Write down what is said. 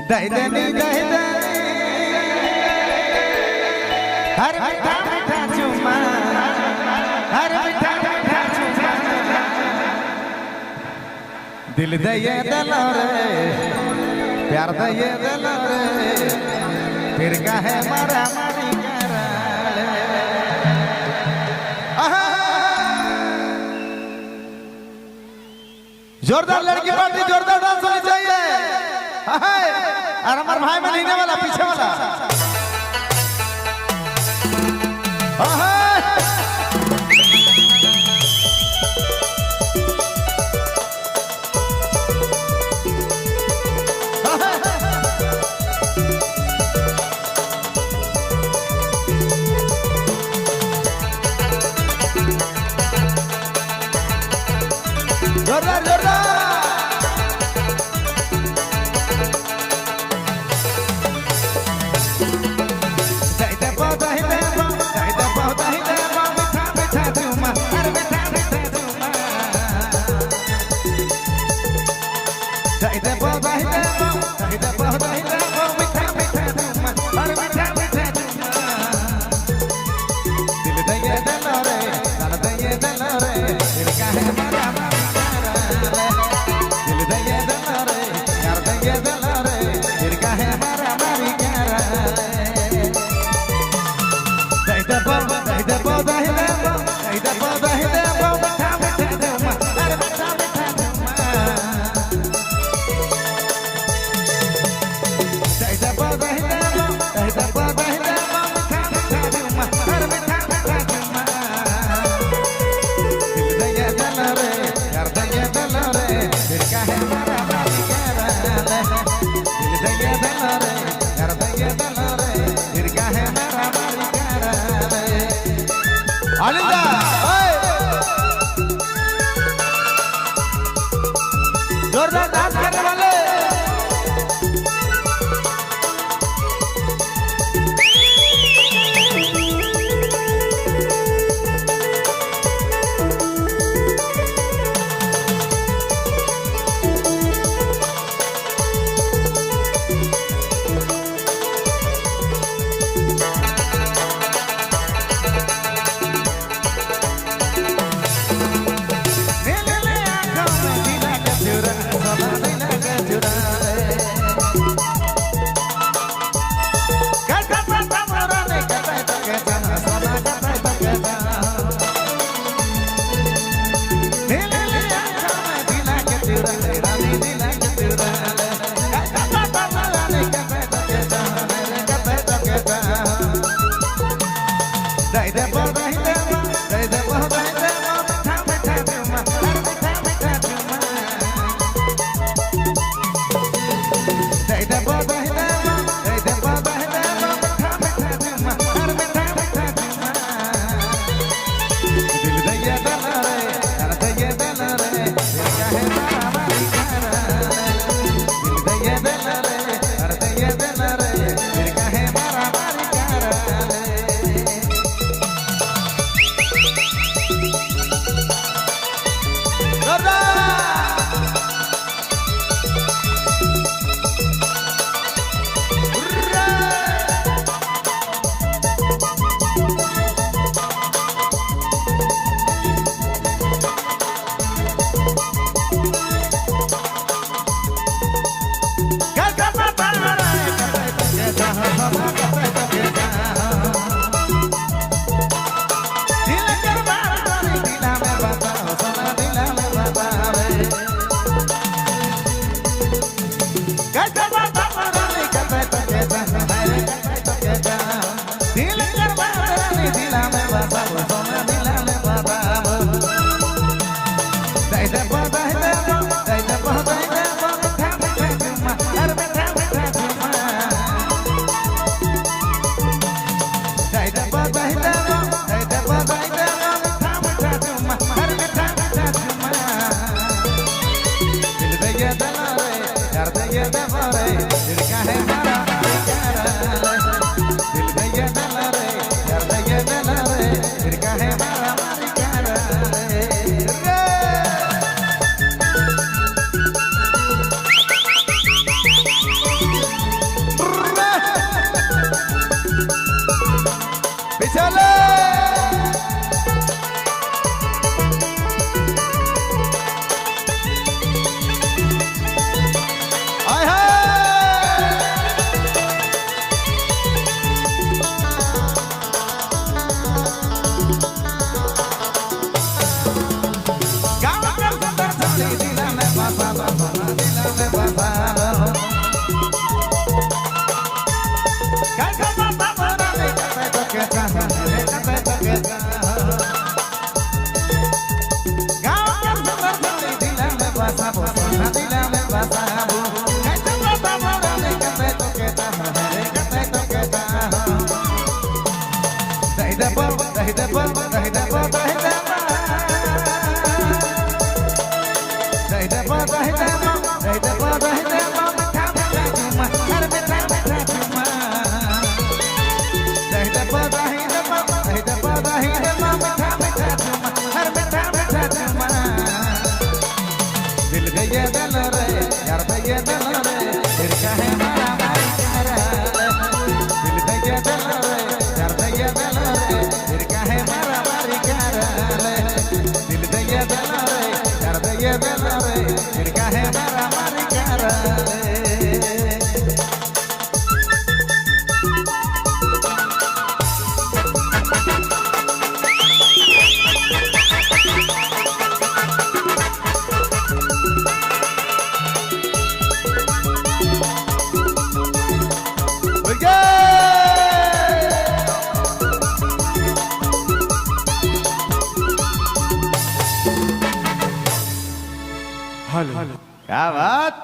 दही दनी हर मीठा मीठा चुमा हर मीठा मीठा चुमा दिल दये दलो रे प्यार दये दलो रे फिर काहे मारा मारी करा जोरदार लड़की पार्टी जोरदार डांस होनी चाहिए। और हमारे भाई में लेने वाला पीछे वाला जोरदार जोरदार जोरदार डांस करने वाले थोड़ी दिल में बसा लो दिल में बसा लो कैसे बसा बोरा ले कैसे तो कहता है कैसे तो कहता गाँव के सुंदर थोड़ी दिल में बसा लो दिल में बसा लो कैसे बसा बोरा ले कैसे तो कहता है कैसे तो कहता दही दबो दही दबो दही दबो दही दबो दिल दे दिल रे यार दे दिल रे फिर कहे मारा मारी करा दिल दे दिल रे यार दे दिल रे फिर कहे मारा मारी करा दिल दे दिल रे यार दे दिल रे फिर कहे मारा मारी करा हेलो क्या बात